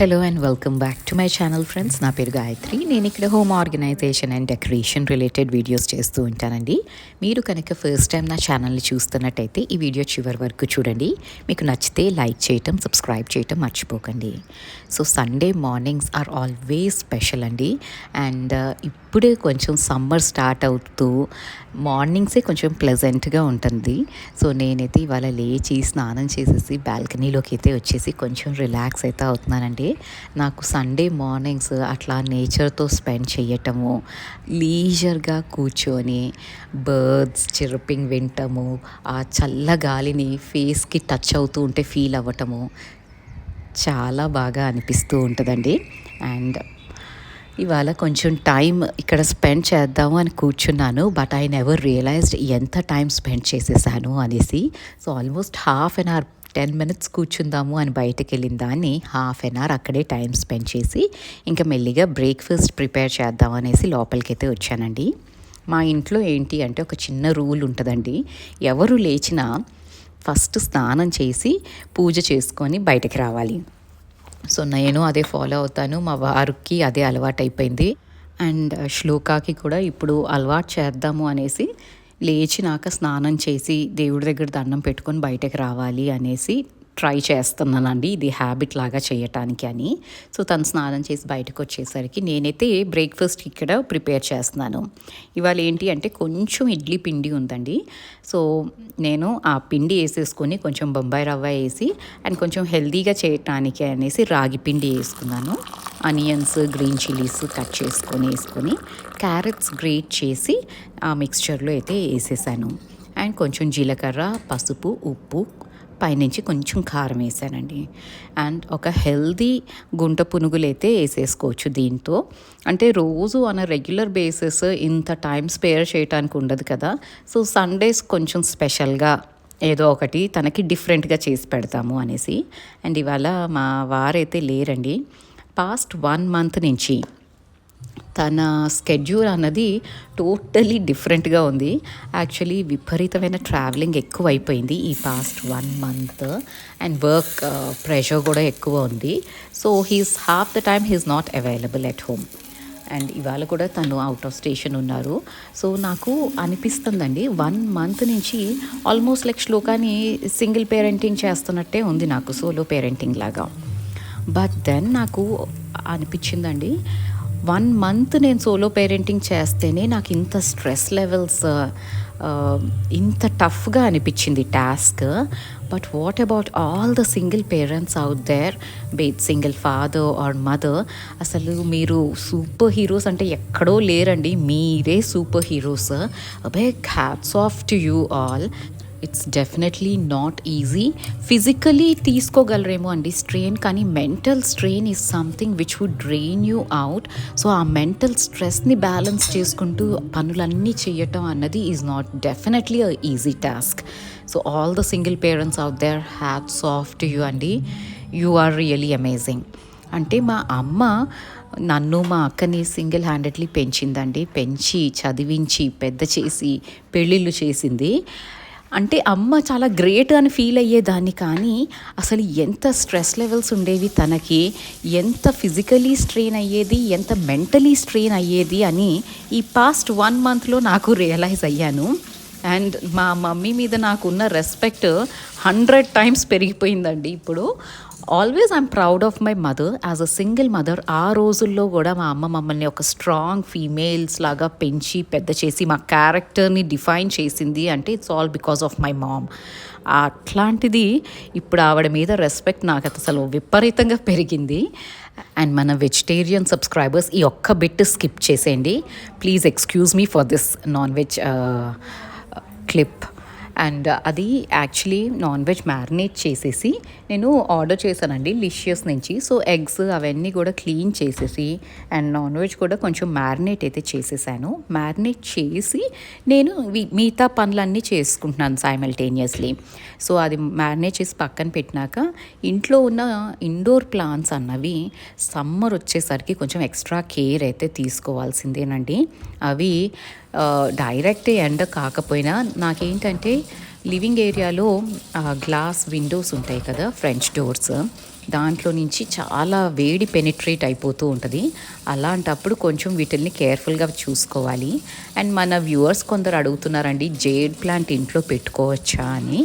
Hello and welcome back to my channel friends. నా పేరు గాయత్రి. నేను ఇక్కడ home organization and decoration related videos చేస్తూ ఉంటానండి. మీరు కనుక ఫస్ట్ టైం నా ఛానల్ని చూస్తున్నట్టయితే ఈ వీడియో చివరి వరకు చూడండి. మీకు నచ్చితే లైక్ చేయటం, సబ్స్క్రైబ్ చేయటం మర్చిపోకండి. So Sunday mornings are always special అండి. అండ్ ఇప్పుడే కొంచెం సమ్మర్ స్టార్ట్ అవుతూ మార్నింగ్సే కొంచెం ప్లెజెంట్గా ఉంటుంది. సో నేనైతే ఇవాళ లేచి స్నానం చేసేసి బాల్కనీలోకి అయితే వచ్చేసి కొంచెం రిలాక్స్ అయితే అవుతున్నానండి. నాకు సండే మార్నింగ్స్ అట్లా నేచర్తో స్పెండ్ చేయటము, లీజర్గా కూర్చొని బర్డ్స్ చిర్పింగ్ వింటము, ఆ చల్ల గాలిని ఫేస్కి టచ్ అవుతూ ఉంటే ఫీల్ అవ్వటము చాలా బాగా అనిపిస్తూ ఉంటుందండి. అండ్ ఇవాళ కొంచెం టైం ఇక్కడ స్పెండ్ చేద్దాము అని కూర్చున్నాను. బట్ ఐ నెవర్ రియలైజ్డ్ ఎంత టైం స్పెండ్ చేసేసాను అనేసి. So almost half an hour 10 minutes కూర్చుందాము అని బయటకు వెళ్ళిన దాన్ని హాఫ్ అన్ అవర్ అక్కడే టైం స్పెండ్ చేసి ఇంకా మెల్లిగా బ్రేక్ఫాస్ట్ ప్రిపేర్ చేద్దాం అనేసి లోపలికైతే వచ్చానండి. మా ఇంట్లో ఏంటి అంటే ఒక చిన్న రూల్ ఉంటుందండి. ఎవరు లేచినా ఫస్ట్ స్నానం చేసి పూజ చేసుకొని బయటకు రావాలి. సో నేను అదే ఫాలో అవుతాను. మా వారికి అదే అలవాటు అయిపోయింది. అండ్ శ్లోకాకి కూడా ఇప్పుడు అలవాటు చేద్దాము అనేసి లేచినాక స్నానం చేసి దేవుడి దగ్గర దండం పెట్టుకొని బయటకు రావాలి అనేసి ట్రై చేస్తున్నానండి. ఇది హ్యాబిట్ లాగా చేయటానికి అని. సో తను స్నానం చేసి బయటకు వచ్చేసరికి నేనైతే బ్రేక్ఫాస్ట్ ఇక్కడ ప్రిపేర్ చేస్తున్నాను. ఇవాళ ఏంటి అంటే కొంచెం ఇడ్లీ పిండి ఉందండి. సో నేను ఆ పిండి వేసేసుకొని కొంచెం బొంబాయి రవ్వ వేసి అండ్ కొంచెం హెల్తీగా చేయటానికి అనేసి రాగి పిండి వేసుకున్నాను. ఆనియన్స్, గ్రీన్ చిల్లీస్ కట్ వేసుకొని క్యారెట్స్ గ్రేట్ చేసి ఆ మిక్స్చర్లో అయితే వేసేసాను. అండ్ కొంచెం జీలకర్ర, పసుపు, ఉప్పు, పైనుంచి కొంచెం కారం వేసానండి. అండ్ ఒక హెల్దీ గుంట పునుగులు అయితే వేసేసుకోవచ్చు దీంతో. అంటే రోజు ఆన్ రెగ్యులర్ బేసిస్ ఇంత టైం స్పేర్ చేయడానికి ఉండదు కదా. సో సండేస్ కొంచెం స్పెషల్గా ఏదో ఒకటి తనకి డిఫరెంట్గా చేసి పెడతాము అనేసి. అండ్ ఇవాళ మా వారైతే లేరండి. పాస్ట్ 1 month నుంచి తన స్కెడ్యూల్ అన్నది టోటలీ డిఫరెంట్గా ఉంది. యాక్చువల్లీ విపరీతమైన ట్రావెలింగ్ ఎక్కువ అయిపోయింది ఈ past 1 month. And work pressure కూడా ఎక్కువ ఉంది. So he's half the time he's not available at home. And ఇవాళ కూడా తను అవుట్ ఆఫ్ స్టేషన్ ఉన్నారు. సో నాకు అనిపిస్తుందండి 1 month నుంచి ఆల్మోస్ట్ లైక్ శ్లోకాని సింగిల్ పేరెంటింగ్ చేస్తున్నట్టే ఉంది నాకు, సోలో పేరెంటింగ్ లాగా. బట్ దెన్ నాకు అనిపించిందండి 1 month నేను సోలో పేరెంటింగ్ చేస్తేనే నాకు ఇంత స్ట్రెస్ లెవెల్స్, ఇంత టఫ్గా అనిపించింది task. But what about all the single parents out there, be it single father or mother, అసలు మీరు సూపర్ హీరోస్ అంటే ఎక్కడో లేరండి, మీరే super heroes. Big hats off to you all. It's definitely not easy. Physically తీసుకోగలరేమో అండి స్ట్రెయిన్, కానీ mental strain is something which would drain you out. So ఆ మెంటల్ స్ట్రెస్ని బ్యాలెన్స్ చేసుకుంటూ పనులన్నీ చేయటం అన్నది is not definitely a easy task. So all the single parents out there, hats off to you అండి. You are really amazing. అంటే మా అమ్మ నన్ను మా అక్కని సింగిల్ హ్యాండెడ్లీ పెంచిందండి. పెంచి చదివించి పెద్ద చేసి పెళ్ళిళ్ళు చేసింది. అంటే అమ్మ చాలా గ్రేట్ అని ఫీల్ అయ్యేదాన్ని, కానీ అసలు ఎంత స్ట్రెస్ లెవెల్స్ ఉండేవి తనకి, ఎంత ఫిజికలీ స్ట్రెయిన్ అయ్యేది, ఎంత మెంటలీ స్ట్రెయిన్ అయ్యేది అని ఈ పాస్ట్ 1 monthలో నాకు రియలైజ్ అయ్యాను. అండ్ మా మమ్మీ మీద నాకున్న రెస్పెక్ట్ 100 times పెరిగిపోయిందండి ఇప్పుడు. Always I'm proud of my mother as a single mother. ఆ రోజుల్లో కూడా మా అమ్మ మమ్మల్ని ఒక స్ట్రాంగ్ ఫీమేల్స్ లాగా పెంచి పెద్ద చేసి మా క్యారెక్టర్ని డిఫైన్ చేసింది అంటే it's all because of my mom. అట్లాంటిది ఇప్పుడు ఆవిడ మీద రెస్పెక్ట్ నాకు అసలు విపరీతంగా పెరిగింది. అండ్ మన వెజిటేరియన్ సబ్స్క్రైబర్స్ ఈ ఒక్క బిట్ స్కిప్ చేసేయండి please. Excuse me for this non veg clip. And అది యాక్చువల్లీ నాన్ వెజ్ మ్యారినేట్ చేసేసి నేను ఆర్డర్ చేశానండి లిషియస్ నుంచి. సో ఎగ్స్ అవన్నీ కూడా క్లీన్ చేసేసి అండ్ నాన్ వెజ్ కూడా కొంచెం మ్యారినేట్ అయితే చేసేసాను. మ్యారినేట్ చేసి నేను మిగతా పనులన్నీ చేసుకుంటున్నాను సైమల్టేనియస్లీ. సో అది మ్యారినేట్ చేసి పక్కన పెట్టినాక ఇంట్లో ఉన్న ఇండోర్ ప్లాంట్స్ అన్నవి సమ్మర్ వచ్చేసరికి కొంచెం ఎక్స్ట్రా కేర్ అయితే తీసుకోవాల్సిందేనండి. అవి డైరెక్ట్ ఎండ కాకపోయినా నాకేంటంటే లివింగ్ ఏరియాలో గ్లాస్ విండోస్ ఉంటాయి కదా, ఫ్రెంచ్ డోర్స్. దాంట్లో నుంచి చాలా వేడి పెనిట్రేట్ అయిపోతూ ఉంటుంది. అలాంటప్పుడు కొంచెం వీటిల్ని కేర్ఫుల్గా చూసుకోవాలి. అండ్ మన వ్యూవర్స్ కొందరు అడుగుతున్నారండి, జేడ్ ప్లాంట్ ఇంట్లో పెట్టుకోవచ్చా అని.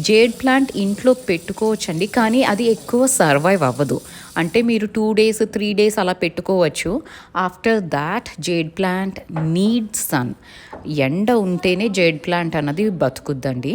జేడ్ ప్లాంట్ ఇంట్లో పెట్టుకోవచ్చండి, కానీ అది ఎక్కువ సర్వైవ్ అవ్వదు. అంటే మీరు 2 days 3 days అలా పెట్టుకోవచ్చు. After that jade plant needs sun. ఎండ ఉంటేనే జేడ్ ప్లాంట్ అన్నది బతుకుద్దండి.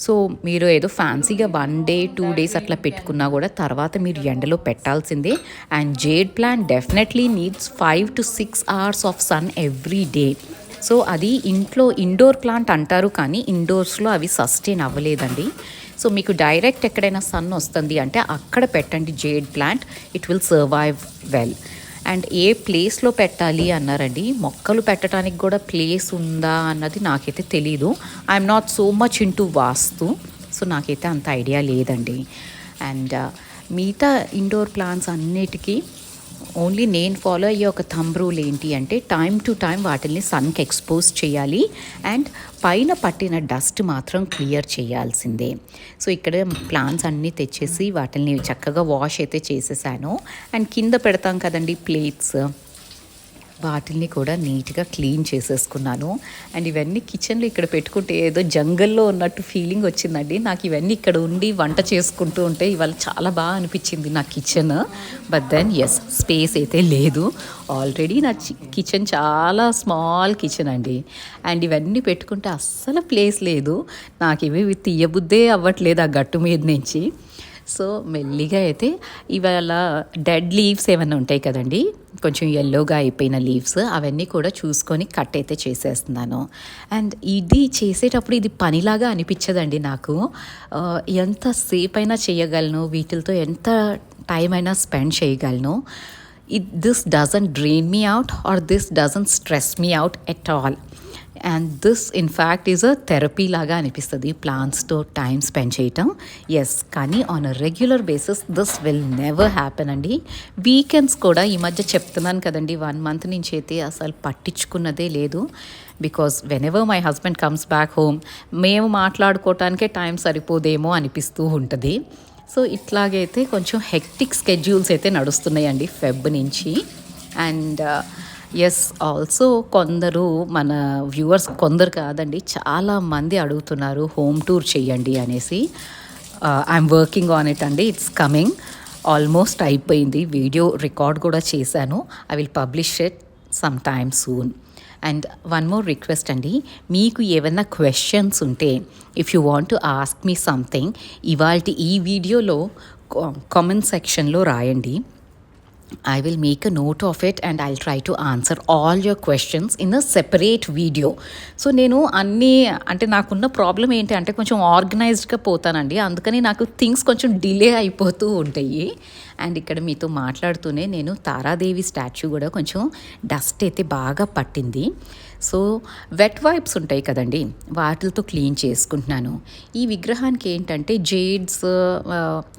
సో మీరు ఏదో ఫ్యాన్సీగా 1 day 2 days అట్లా పెట్టుకున్నా కూడా తర్వాత మీరు ఎండలో పెట్టాల్సిందే. And jade plant definitely needs 5 to 6 hours of sun every day. So అది ఇంట్లో ఇండోర్ ప్లాంట్ అంటారు, కానీ ఇండోర్స్లో అవి సస్టైన్ అవ్వలేదండి. సో మీకు డైరెక్ట్ ఎక్కడైనా సన్ వస్తుంది అంటే అక్కడ పెట్టండి jade plant, it will survive well. And ఏ ప్లేస్లో పెట్టాలి అన్నారండి. మొక్కలు పెట్టడానికి కూడా ప్లేస్ ఉందా అన్నది నాకైతే తెలీదు. I'm not so much into vastu, so నాకైతే అంత ఐడియా లేదండి. అండ్ మిగతా ఇండోర్ ప్లాంట్స్ అన్నిటికీ ఓన్లీ నేను ఫాలో అయ్యే ఒక థంబ్ రూల్ ఏంటి అంటే, టైం టు టైం వాటిని సన్కి ఎక్స్పోజ్ చేయాలి అండ్ పైన పట్టిన డస్ట్ మాత్రం క్లియర్ చేయాల్సిందే. సో ఇక్కడ ప్లాంట్స్ అన్నీ తెచ్చేసి వాటిని చక్కగా వాష్ అయితే చేసేసాను. అండ్ కింద పెడతాం కదండి ప్లేట్స్, వాటిని కూడా నీట్గా క్లీన్ చేసేసుకున్నాను. అండ్ ఇవన్నీ కిచెన్లో ఇక్కడ పెట్టుకుంటే ఏదో జంగల్లో ఉన్నట్టు ఫీలింగ్ వచ్చిందండి నాకు. ఇవన్నీ ఇక్కడ ఉండి వంట చేసుకుంటూ ఉంటే ఇవాళ చాలా బాగా అనిపించింది నా kitchen. But then yes, space అయితే లేదు. ఆల్రెడీ నా కిచెన్ చాలా స్మాల్ కిచెన్ అండి. అండ్ ఇవన్నీ పెట్టుకుంటే అస్సలు ప్లేస్ లేదు. నాకు ఇవి తీయబుద్దే అవ్వట్లేదు ఆ గట్టు మీద నుంచి. సో మెల్లిగా అయితే ఇవాళ డెడ్ లీవ్స్ ఏమైనా ఉంటాయి కదండి, కొంచెం ఎల్లోగా అయిపోయిన లీవ్స్, అవన్నీ కూడా చూసుకొని కట్ అయితే చేసేస్తున్నాను. అండ్ ఇది చేసేటప్పుడు ఇది పనిలాగా అనిపించదండి నాకు. ఎంతసేపు అయినా చేయగలను, వీటితో ఎంత టైం అయినా స్పెండ్ చేయగలను. This doesn't drain me out or this doesn't stress me out at all. And this in fact is a therapy లాగా అనిపిస్తుంది ప్లాంట్స్తో టైం స్పెండ్ చేయటం. ఎస్, కానీ on a regular basis this will never happen అండి. Weekends కూడా ఈ మధ్య చెప్తున్నాను కదండి, 1 month నుంచి అయితే అసలు పట్టించుకున్నదే లేదు. Because when ever my husband comes back home, మేము మాట్లాడుకోవటానికే టైం సరిపోదేమో అనిపిస్తూ ఉంటుంది. సో ఇట్లాగైతే కొంచెం హెక్టిక్ స్కెడ్యూల్స్ అయితే నడుస్తున్నాయండి ఫెబ్ నుంచి. అండ్ ఎస్, ఆల్సో కొందరు మన వ్యూవర్స్, కొందరు కాదండి చాలామంది అడుగుతున్నారు హోమ్ టూర్ చేయండి అనేసి. ఐఎమ్ వర్కింగ్ ఆన్ ఇట్ అండి, ఇట్స్ కమింగ్. ఆల్మోస్ట్ అయిపోయింది, వీడియో రికార్డ్ కూడా చేశాను. I will publish it some time soon. And one more request అండి, మీకు ఏమైనా క్వశ్చన్స్ ఉంటే, if you want to ask me something, ఇవాళ ఈ వీడియోలో కామెంట్ సెక్షన్లో రాయండి. I will make a note of it and I'll try to answer all your questions in a separate video. So నేను అన్నీ, అంటే నాకున్న ప్రాబ్లం ఏంటి అంటే కొంచెం ఆర్గనైజ్డ్గా పోతానండి, అందుకని నాకు థింగ్స్ కొంచెం డిలే అయిపోతూ ఉంటాయి. అండ్ ఇక్కడ మీతో మాట్లాడుతూనే నేను తారాదేవి స్టాచ్యూ కూడా కొంచెం డస్ట్ అయితే బాగా పట్టింది. సో వెట్ వైప్స్ ఉంటాయి కదండి, వాటితో క్లీన్ చేసుకుంటున్నాను. ఈ విగ్రహానికి ఏంటంటే జేడ్స్,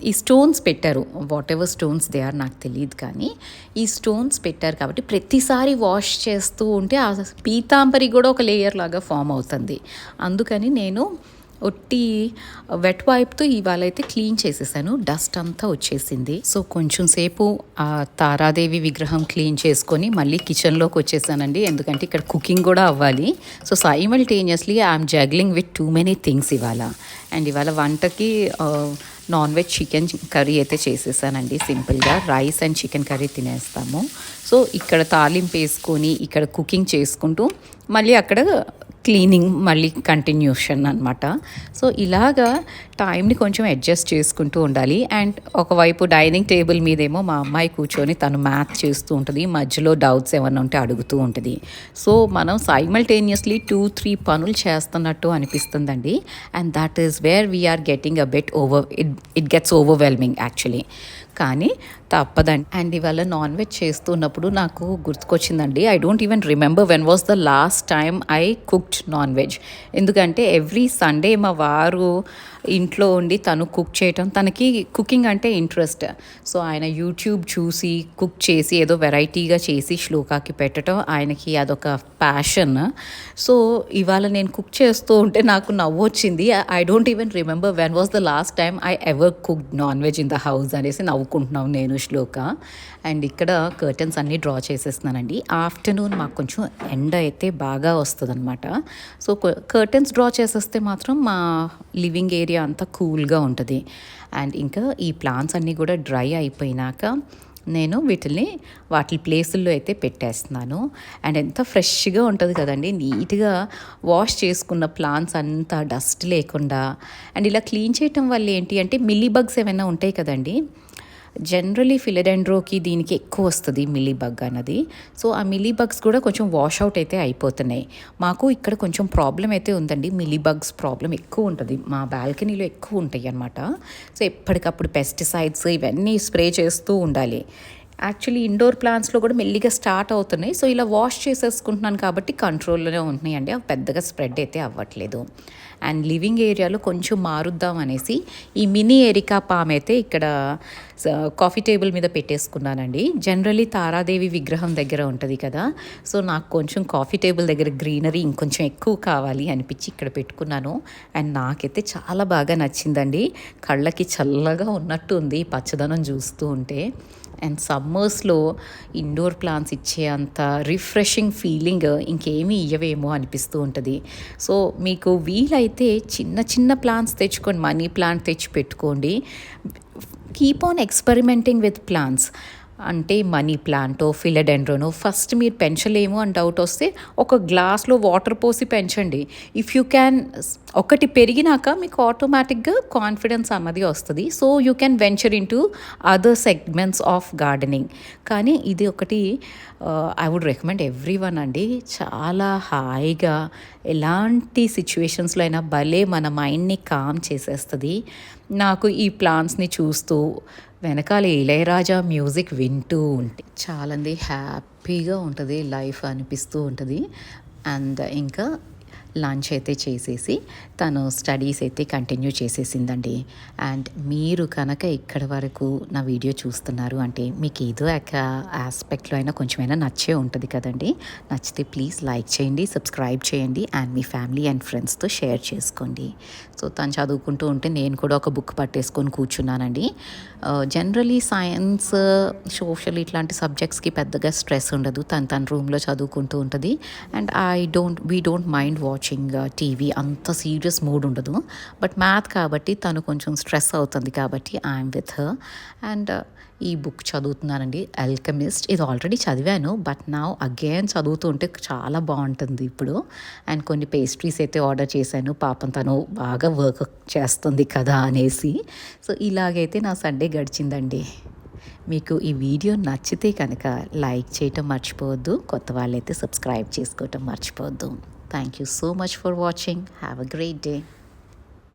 ఈ స్టోన్స్ పెట్టారు, whatever stones they are నాకు తెలియదు, కానీ ఈ స్టోన్స్ పెట్టారు కాబట్టి ప్రతిసారి వాష్ చేస్తూ ఉంటే ఆ పీతాంబరి కూడా ఒక లేయర్ లాగా ఫామ్ అవుతుంది. అందుకని నేను ఒట్టి వెట్ వైప్తో ఇవాళ అయితే క్లీన్ చేసేసాను, డస్ట్ అంతా వచ్చేసింది. సో కొంచెం సేపు ఆ తారాదేవి విగ్రహం క్లీన్ చేసుకొని మళ్ళీ కిచెన్లోకి వచ్చేసానండి, ఎందుకంటే ఇక్కడ కుకింగ్ కూడా అవ్వాలి. So simultaneously I'm juggling with too many things ఇవాళ. అండ్ ఇవాళ వంటకి నాన్ వెజ్ చికెన్ కర్రీ అయితే చేసేసానండి, సింపుల్గా రైస్ అండ్ చికెన్ కర్రీ తినేస్తాము. సో ఇక్కడ తాలింపు వేసుకొని ఇక్కడ కుకింగ్ చేసుకుంటూ మళ్ళీ అక్కడ క్లీనింగ్ మళ్ళీ కంటిన్యూషన్ అనమాట. సో ఇలాగా టైంని కొంచెం అడ్జస్ట్ చేసుకుంటూ ఉండాలి. అండ్ ఒకవైపు డైనింగ్ టేబుల్ మీదేమో మా అమ్మాయి కూర్చొని తను మ్యాథ్ చేస్తూ ఉంటుంది, మధ్యలో డౌట్స్ ఏమైనా ఉంటే అడుగుతూ ఉంటుంది. సో మనం సైమల్టేనియస్లీ 2-3 పనులు చేస్తున్నట్టు అనిపిస్తుందండి. And that is where we're getting a bit it gets overwhelming actually. కానీ తప్పదండి. అండ్ ఇవాళ నాన్ వెజ్ చేస్తున్నప్పుడు నాకు గుర్తుకొచ్చిందండి, I don't even remember when was the last time I cooked non veg. ఎందుకంటే ఎవ్రీ సండే మా వారు ఇంట్లో ఉండి తను కుక్ చేయటం, తనకి కుకింగ్ అంటే ఇంట్రెస్ట్. సో ఆయన యూట్యూబ్ చూసి కుక్ చేసి ఏదో వెరైటీగా చేసి శ్లోకాకి పెట్టడం ఆయనకి అదొక ప్యాషన్. సో ఇవాళ నేను కుక్ చేస్తూ ఉంటే నాకు నవ్వు వచ్చింది. I don't even remember when was the last time I ever cooked non veg in the house అనేసి నవ్వుకుంటున్నాం నేను శ్లోక. అండ్ ఇక్కడ కర్టన్స్ అన్నీ డ్రా చేసేస్తున్నానండి. ఆఫ్టర్నూన్ మాకు కొంచెం ఎండ అయితే బాగా వస్తుంది అనమాట. సో కర్టన్స్ డ్రా చేసేస్తే మాత్రం మా లివింగ్ ఏరియా అంతా కూల్గా ఉంటుంది. అండ్ ఇంకా ఈ ప్లాంట్స్ అన్నీ కూడా డ్రై అయిపోయినాక నేను వీటిని వాటి ప్లేసుల్లో అయితే పెట్టేస్తున్నాను. అండ్ ఎంత ఫ్రెష్గా ఉంటుంది కదండి, నీట్గా వాష్ చేసుకున్న ప్లాంట్స్ అంతా డస్ట్ లేకుండా. అండ్ ఇలా క్లీన్ చేయటం వల్ల ఏంటి అంటే మిల్లీ బగ్స్ ఏమైనా ఉంటాయి కదండి, జనరలీ ఫిలడెండ్రోకి దీనికి ఎక్కువ వస్తుంది మిల్లీ బగ్ అన్నది. సో ఆ మిల్లీ బగ్స్ కూడా కొంచెం వాష్ అవుట్ అయితే అయిపోతున్నాయి. మాకు ఇక్కడ కొంచెం ప్రాబ్లం అయితే ఉందండి, మిల్లీ బగ్స్ ప్రాబ్లం ఎక్కువ ఉంటుంది, మా బాల్కనీలో ఎక్కువ ఉంటాయి అన్నమాట. సో ఎప్పటికప్పుడు పెస్టిసైడ్స్ ఇవన్నీ స్ప్రే చేస్తూ ఉండాలి. యాక్చువల్లీ ఇండోర్ ప్లాంట్స్లో కూడా మెల్లిగా స్టార్ట్ అవుతున్నాయి. సో ఇలా వాష్ చేసేసుకుంటున్నాను కాబట్టి కంట్రోల్లోనే ఉంటున్నాయండి, అవి పెద్దగా స్ప్రెడ్ అయితే అవ్వట్లేదు. అండ్ లివింగ్ ఏరియాలో కొంచెం మారుద్దాం అనేసి ఈ మినీ ఎరికా పామ్ అయితే ఇక్కడ కాఫీ టేబుల్ మీద పెట్టేసుకున్నానండి. జనరలీ తారాదేవి విగ్రహం దగ్గర ఉంటుంది కదా, సో నాకు కొంచెం కాఫీ టేబుల్ దగ్గర గ్రీనరీ ఇంకొంచెం ఎక్కువ కావాలి అనిపించి ఇక్కడ పెట్టుకున్నాను. అండ్ నాకైతే చాలా బాగా నచ్చిందండి, కళ్ళకి చల్లగా ఉన్నట్టు ఉంది పచ్చదనం చూస్తూ ఉంటే. అండ్ సమ్మర్స్లో ఇండోర్ ప్లాంట్స్ ఇచ్చే అంత రిఫ్రెషింగ్ ఫీలింగ్ ఇంకేమీ ఇయ్యవేమో అనిపిస్తూ ఉంటుంది. సో మీకు వీలైతే చిన్న చిన్న ప్లాంట్స్ తెచ్చుకోండి, మనీ ప్లాంట్ తెచ్చి పెట్టుకోండి. Keep on experimenting with plants. అంటే మనీ ప్లాంటో ఫిలడెండ్రోనో ఫస్ట్ మీరు పెంచలేము అని డౌట్ వస్తే ఒక గ్లాస్లో వాటర్ పోసి పెంచండి. ఇఫ్ యూ క్యాన్, ఒకటి పెరిగినాక మీకు ఆటోమేటిక్గా కాన్ఫిడెన్స్ అన్నది వస్తుంది. So you can venture in to other segments of gardening. కానీ ఇది ఒకటి I would recommend everyone అండి. చాలా హాయిగా ఎలాంటి సిచ్యువేషన్స్లో అయినా భలే మన మైండ్ని కామ్ చేసేస్తుంది. నాకు ఈ ప్లాంట్స్ని చూస్తూ వెనకాల ఇళయరాజా మ్యూజిక్ వింటూ ఉంటే చాలండి, హ్యాపీగా ఉంటుంది లైఫ్ అనిపిస్తూ ఉంటుంది. అండ్ ఇంకా లంచ్ అయితే చేసేసి తను స్టడీస్ అయితే కంటిన్యూ చేసేసిందండి. అండ్ మీరు కనుక ఇక్కడ వరకు నా వీడియో చూస్తున్నారు అంటే మీకు ఏదో ఒక ఆస్పెక్ట్లో అయినా కొంచెమైనా నచ్చే ఉంటుంది కదండి. నచ్చితే ప్లీజ్ లైక్ చేయండి, సబ్స్క్రైబ్ చేయండి అండ్ మీ ఫ్యామిలీ అండ్ ఫ్రెండ్స్తో షేర్ చేసుకోండి. సో తను చదువుకుంటూ ఉంటే నేను కూడా ఒక బుక్ పట్టేసుకొని కూర్చున్నానండి. జనరలీ సైన్స్, సోషల్ ఇట్లాంటి సబ్జెక్ట్స్కి పెద్దగా స్ట్రెస్ ఉండదు, తన రూమ్లో చదువుకుంటూ ఉంటుంది. And we don't mind watching TV, అంత సీరియస్ మూడ్ ఉండదు. బట్ మ్యాథ్ కాబట్టి తను కొంచెం స్ట్రెస్ అవుతుంది కాబట్టి ఐఎమ్ విత్ హర్. అండ్ ఈ బుక్ చదువుతున్నానండి, ఆల్కెమిస్ట్. ఇది ఆల్రెడీ చదివాను బట్ నా అగైన్ చదువుతూ ఉంటే చాలా బాగుంటుంది ఇప్పుడు. అండ్ కొన్ని పేస్ట్రీస్ అయితే ఆర్డర్ చేశాను, పాపం తను బాగా వర్క్ చేస్తుంది కదా అనేసి. సో ఇలాగైతే నా సండే గడిచిందండి. మీకు ఈ వీడియో నచ్చితే కనుక లైక్ చేయటం మర్చిపోవద్దు, కొత్త వాళ్ళైతే సబ్స్క్రైబ్ చేసుకోవటం మర్చిపోవద్దు. Thank you so much for watching. Have a great day.